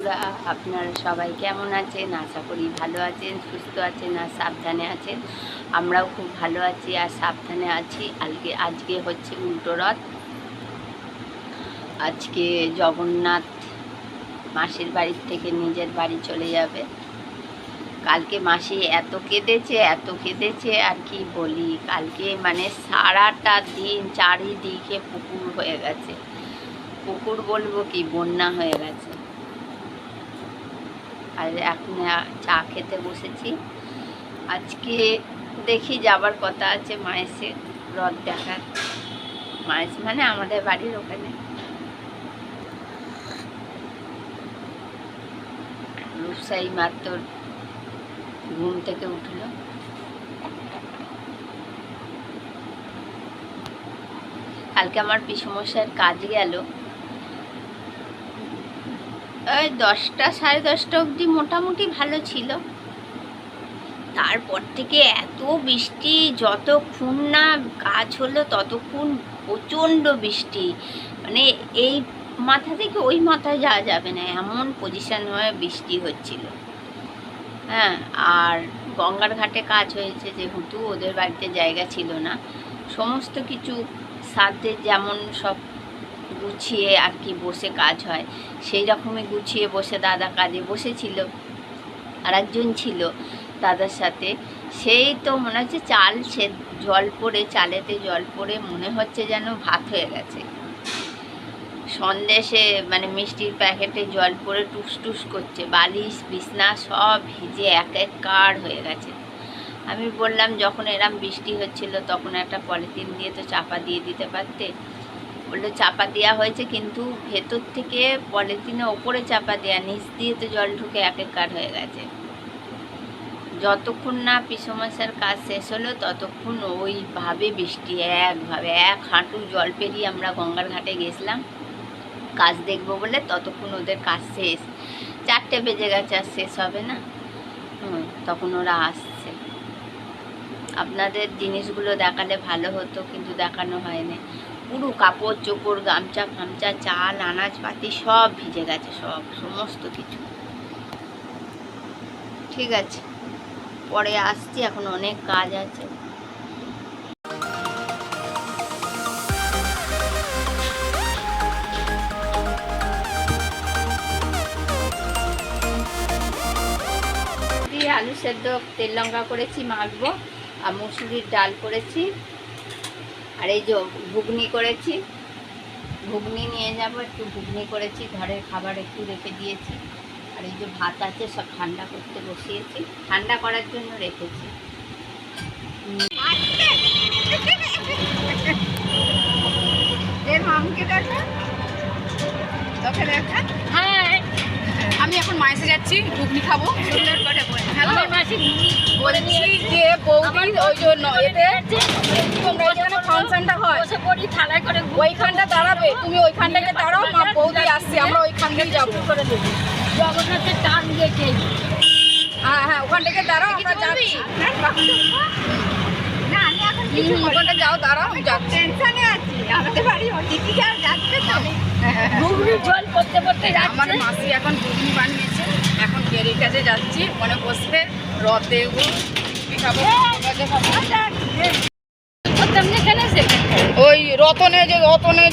বন্ধুরা, আপনারা সবাই কেমন আছেন? আশা করি ভালো আছেন, সুস্থ আছেন আর সাবধানে আছেন। আমরাও খুব ভালো আছি আর সাবধানে আছি। আজকে হচ্ছে উল্টো রথ। আজকে জগন্নাথ মাসির বাড়ির থেকে নিজের বাড়ি চলে যাবে। কালকে মাসি এত কেঁদেছে আর কি বলি। কালকে মানে সারাটা দিন চারিদিকে পুকুর হয়ে গেছে। পুকুর বলবো কি, বন্যা হয়ে গেছে। আর এখন চা খেতে বসেছি। আজকে দেখি যাবার কথা আছে মায়েসে রথ দেখার। মায়েস মানে আমাদের বাড়ির ওখানে। রূপসাই মাত্র ঘুম থেকে উঠল। কালকে আমার পিসমশাইয়ের কাজ গেল ওই 10টা সাড়ে 10টা অবধি মোটামুটি ভালো ছিল। তারপর থেকে এত বৃষ্টি, যতক্ষণ না কাজ হলো ততক্ষণ প্রচণ্ড বৃষ্টি। মানে এই মাথা থেকে ওই মাথায় যাওয়া যাবে না, এমন পজিশন হয়ে বৃষ্টি হচ্ছিল। হ্যাঁ, আর গঙ্গার ঘাটে কাজ হয়েছে যেহেতু ওদের বাড়িতে জায়গা ছিল না, সমস্ত কিছু সাথে যেমন সব গুছিয়ে আর কি বসে কাজ হয় সেই রকমই গুছিয়ে বসে দাদা কাজে বসেছিল। আর একজন ছিল দাদার সাথে, সেই তো মনে হচ্ছে চালেতে জল পড়ে মনে হচ্ছে যেন ভাত হয়ে গেছে। সন্দেশে মানে মিষ্টির প্যাকেটে জল পড়ে টুস টুস করছে, বালিশ বিছনা সব ভিজে একাকার হয়ে গেছে। আমি বললাম যখন এরম বৃষ্টি হচ্ছিল তখন একটা পলিথিন দিয়ে তো চাপা দিয়ে দিতে পারতে। বললো চাপা দেওয়া হয়েছে কিন্তু ভেতর থেকে পলিথিনের ওপরে চাপা দেওয়া, নিচ দিয়ে তো জল ঢুকে একাকার হয়ে গেছে। যতক্ষণ না পিসমশাইয়ের কাজ শেষ হলো ততক্ষণ ওইভাবে বৃষ্টি, এক হাঁটু জল পেরিয়ে আমরা গঙ্গার ঘাটে গেছিলাম কাজ দেখবো বলে। ততক্ষণ ওদের কাজ শেষ, 4টে বেজে গেছে, আর শেষ হবে না। তখন ওরা আসছে। আপনাদের জিনিসগুলো দেখালে ভালো হতো কিন্তু দেখানো হয়নি। পুরো কাপড় চোপড় গামছা ফামছা চাল আনাজপাতি সব ভিজে গেছে, সমস্ত কিছু। ঠিক আছে, পরে আসছি, এখন অনেক কাজ আছে। আলু সেদ্ধ তেল লঙ্কা করেছি মাখবো, আর মুসুরির ডাল করেছি, আর এই যে ঘুগনি করেছি। ঘুগনি নিয়ে যাব, একটু ঘুগনি করেছি, ঘরের খাবার একটু রেখে দিয়েছি। আর এই যে ভাত আছে সব ঠান্ডা করতে বসিয়েছি, ঠান্ডা করার জন্য রেখেছি। হ্যাঁ, আমি এখন মায়েসে যাচ্ছি, ঘুগনি খাবো। হ্যালো মাসি, বলছি যে বৌদি ওই জন্য এতে তোমরা যেখানে ফাংশনটা হয় ওইখানটা দাঁড়াবে, তুমি ওইখানটাকে দাঁড়াও, মা বৌদি আসছে, আমরা ওইখান থেকে যাবো। জগন্নাথের টান দিয়েছে। হ্যাঁ, ওখান থেকে দাঁড়াও, আমরা যাচ্ছি। না, আমি এখন ওখানটা যাও, দাঁড়াও, আমি যাচ্ছি। টেনশনে আছি, আমাদের বাড়ি অতিথি যাচ্ছে তো। ঘুগনির জল পড়তে পড়তে আমার যাচ্ছে। মাসি এখন ঘুগনি বানিয়েছে, এখন গেরির কাছে যাচ্ছি, ওখানে বসবে রথ দেখবো, খাবো। ওই রতনে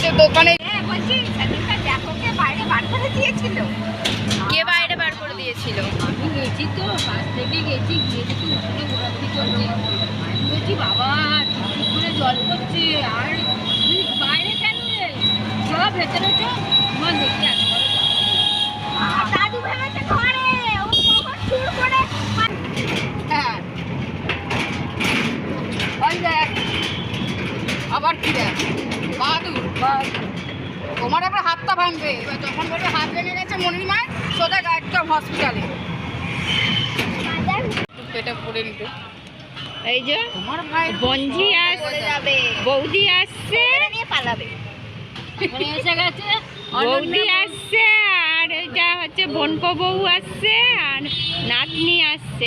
যে দোকানে বলছি সেদিনটা দেখোকে বাইরে বার করে দিয়েছিল। কে বাইরে বার করে দিয়েছিল? আমি গেছি তো, বাস থেকে গেছি, গিয়ে দেখি উপরে ঘোরাঘুরি চলছে। আমি বলছি বাবা ঠিক করে জল পড়ছে, আর তুই বাইরে কেন রে? সব ভেতরে তো আমার দেখি দাদু ভেবেছে ঘরে, ও কখন চুর করে। হ্যাঁ, ওই দেখ আবার কি দেখ বাহাদুর, তোমার আবার হাতটা ভাঙবে। এবার যখন বলবে হাত ভেঙে গেছে মনির মায়ের, সোজা একদম হসপিটালে পেটে পড়ে নিতে। এই যে তোমার ভাই বঞ্জি যাবে, বৌদি আসছে, নিয়ে পালাবে। এসে গেছে বৌদি আসছে, আর এটা হচ্ছে বোনপো বউ আসছে, আর নাতনি আসছে।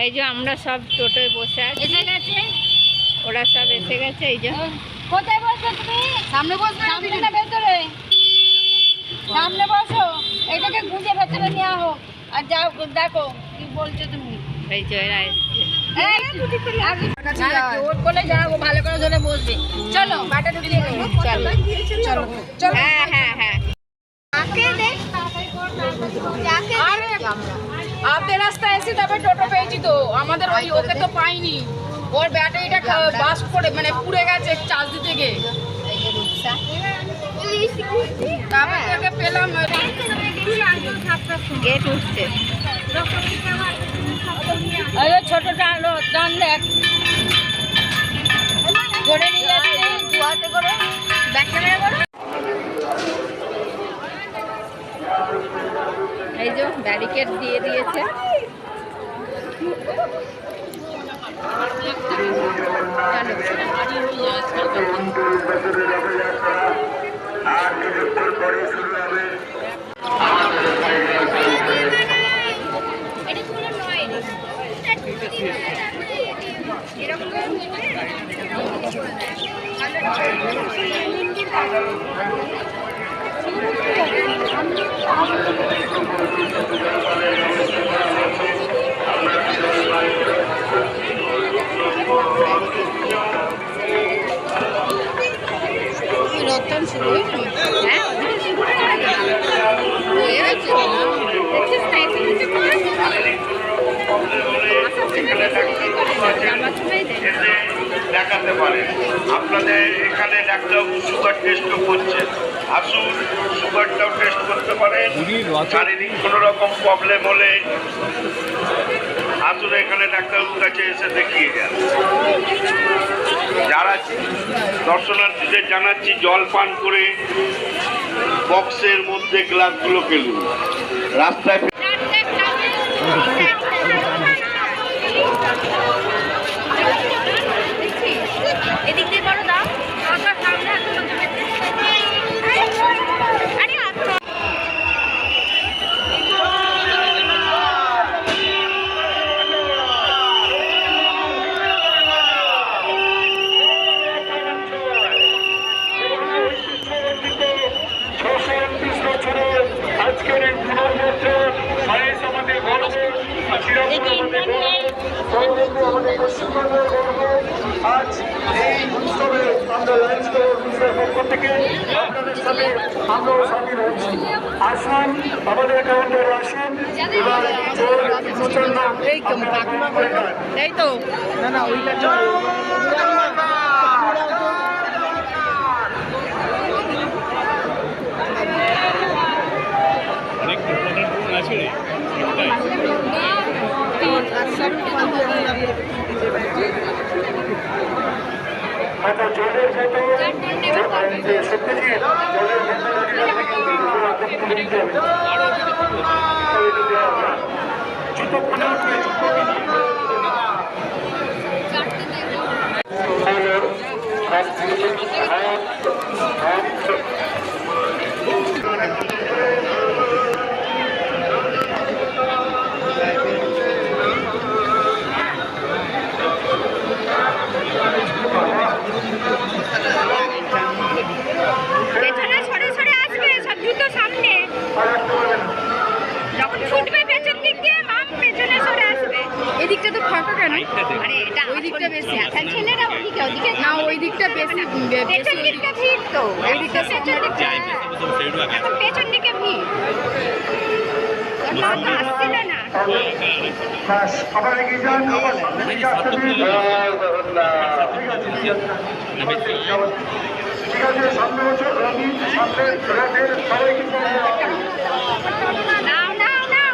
এই যে আমরা সব টোটোয় বসে আছি, এসে গেছে। ওরা সব এসে গেছে। এই যে কোথায় বসবে তুমি? সামনে বসবে সামনে না ভেতরে? সামনে বসো। এটাকে গুঁজে ভেতরে নেওয়া হোক। আর যাও দেখো কি বলছো তুমি। এই যে এরা এসছে। ওর কোলে যাও, ও ভালো করে ধরে বসবে। চলো বাটা ঢুকিয়ে নেবো। চলো চলো চলো। হ্যাঁ হ্যাঁ হ্যাঁ আরে আধে রাস্তা এসে তারপর টোটো পেয়েছি তো, আমাদের ওই ওকে তো পাইনি, ওর ব্যাটারিটা বাস্ট করে মানে পুড়ে গেছে চার্জ দিতে গিয়ে, তারপর ওকে পেলাম। গেট উঠছে। ওই ছোটটা আলো টান দেখ করে নিয়ে যাচ্ছে দুয়াতে করে ব্যাক ক্যামেরা করো। এই যে ব্যারিকেড দিয়ে দিয়েছে। রতন শুরু হয়েছে। হ্যাঁ হয়ে গেছে। দেখছিস না এসে দেখাতে পারেন। আপনাদের এখানে ডাক্তারবাবু সুগার টেস্টও করছেন, আসুন সুগারটাও টেস্ট করতে পারেন। শারীরিক কোনো রকম প্রবলেম হলে আসুন এখানে ডাক্তারবাবুর কাছে এসে দেখিয়ে যান। যারা দর্শনার্থীদের জানাচ্ছি জল পান করে বক্সের মধ্যে গ্লাসগুলো ফেলুন। রাস্তায় এদিক দিয়ে বড় দাও। আজকের এই পুনর্যাত্রা সায়েন্স আমাদের গর্ব, শ্রীরামপুর আমাদের গর্ব, আমাদের পশ্চিমবঙ্গের গর্ব। আজ এই উৎসবে আমরা লাইন্স ক্লাবের পক্ষ থেকে আপনাদের সাথে আমরাও সামিল হচ্ছি। আসুন আমাদের কাউন্টারে আসুন, এবার জোর প্রচন্ড এই তো না না ওইটা আচ্ছা জলের বোতল সত্যজিৎ জলের জুতো খুলে উঠবে, জুতো পেছনে সরে সরে আসবে, সব জুতো সামনে। যখন ছুটবে পেছন দিক দিয়ে মাম পেছনে সরে আসবে। এদিকটা তো ফাঁকা কেন? আরে এটা ওই দিকটা বেশি। এখন ছেলেরা ওদিকে ওদিকে না ওই দিকটা বেশি পেছন দিকটা ভিড় তো। এই দিকটা পেছন দিকটা এখন পেছন দিকে ভিড়। ওটা তো আসছিল না। আবার এগিয়ে যান, আবার সামনে দিকে আসতে দিন। ঠিক আছে, সামনে বছর রবি সামনে রথের সবাই কিন্তু নাও নাও নাও।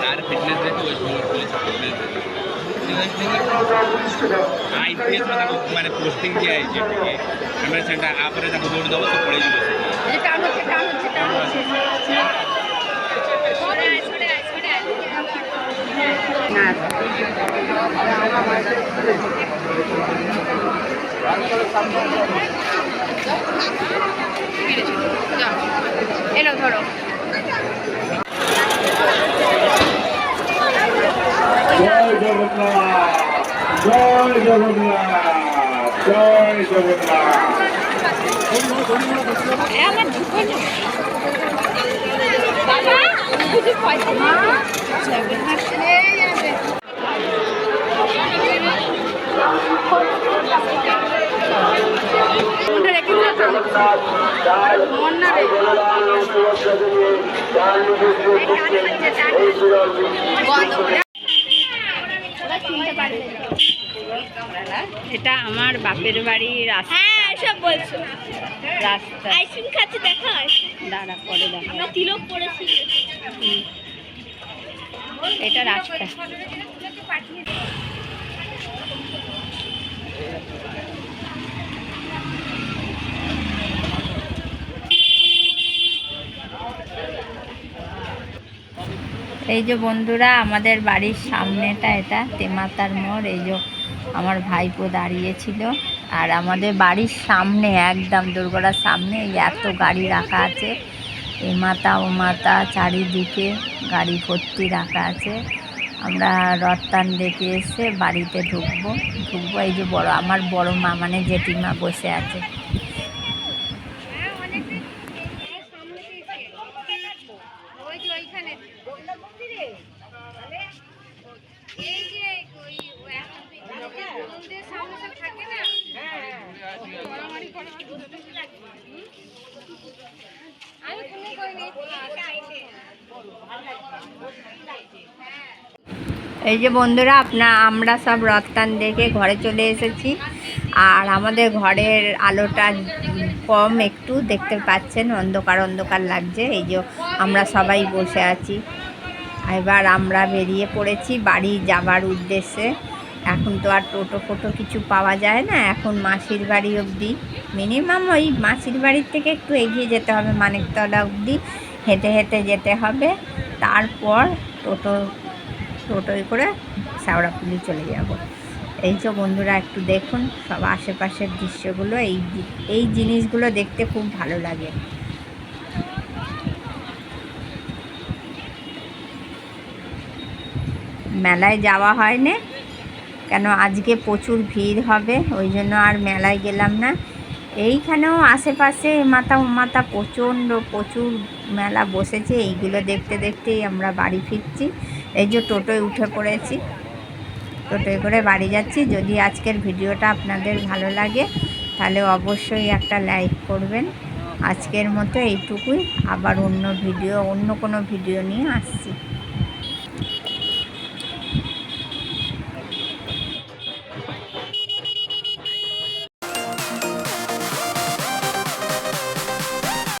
তার ফিটনেস দেখে ওই সময় মানে পোস্টিং যে আছে ক্যামেরা সেন্টার আপরে তাকে দৌড় দেবো তো পড়ে যাবে। টান হচ্ছে টান হচ্ছে টান হচ্ছে। সরে আয় সরে আয় সরে আয়। এলো ধরো। জয় জগন্নাথ, জয় জগন্নাথ, জয় জগন্নাথ। আমার ঢুকো না বাবা কিছু পয়সা না এটা আমার বাপের বাড়ির রাস্তা। হ্যাঁ সব বলছো রাস্তা আইসক্রিম খাচ্ছে দেখা দাঁড়া পরে দেখা আমরা তিলক পড়েছি এটা রাস্তা। এই যে বন্ধুরা আমাদের বাড়ির সামনেটা এটা তেমাতার মোড়। এই যে আমার ভাইপো দাঁড়িয়েছিল আর আমাদের বাড়ির সামনে একদম দুর্গড়ার সামনে এই এত গাড়ি রাখা আছে, এ মাতা ও মাতা চারিদিকে গাড়ি ভর্তি রাখা আছে। আমরা রথটান দেখে এসে বাড়িতে ঢুকবো। এই যে বড় আমার বড় মা মানে জেঠিমা বসে আছে। এই যে বন্ধুরা আমরা সব রথটান দেখে ঘরে চলে এসেছি। আর আমাদের ঘরের আলোটা কম একটু দেখতে পাচ্ছেন, অন্ধকার অন্ধকার লাগছে। এই যে আমরা সবাই বসে আছি। এবার আমরা বেরিয়ে পড়েছি বাড়ি যাবার উদ্দেশ্যে। এখন তো আর টোটো ফোটো কিছু পাওয়া যায় না, এখন মাসির বাড়ি অবধি মিনিমাম ওই মাসির বাড়ির থেকে একটু এগিয়ে যেতে হবে, মানিকতলা অবধি হেঁটে হেঁটে যেতে হবে। তারপর টোটোয় করে শেওড়াফুলি চলে যাব। এই যে বন্ধুরা একটু দেখুন সব আশেপাশের দৃশ্যগুলো, এই জিনিসগুলো দেখতে খুব ভালো লাগে। মেলায় যাওয়া হয় না কেন, আজকে প্রচুর ভিড় হবে ওই জন্য আর মেলায় গেলাম না। এইখানেও আশেপাশে মাথা প্রচুর মেলা বসেছে, এইগুলো দেখতে দেখতেই আমরা বাড়ি ফিরছি। এই যে টোটোয় উঠে পড়েছি, টোটোয় করে বাড়ি যাচ্ছি। যদি আজকের ভিডিওটা আপনাদের ভালো লাগে তাহলে অবশ্যই একটা লাইক করবেন। আজকের মতো এইটুকুই, আবার অন্য কোনো ভিডিও নিয়ে আসছি।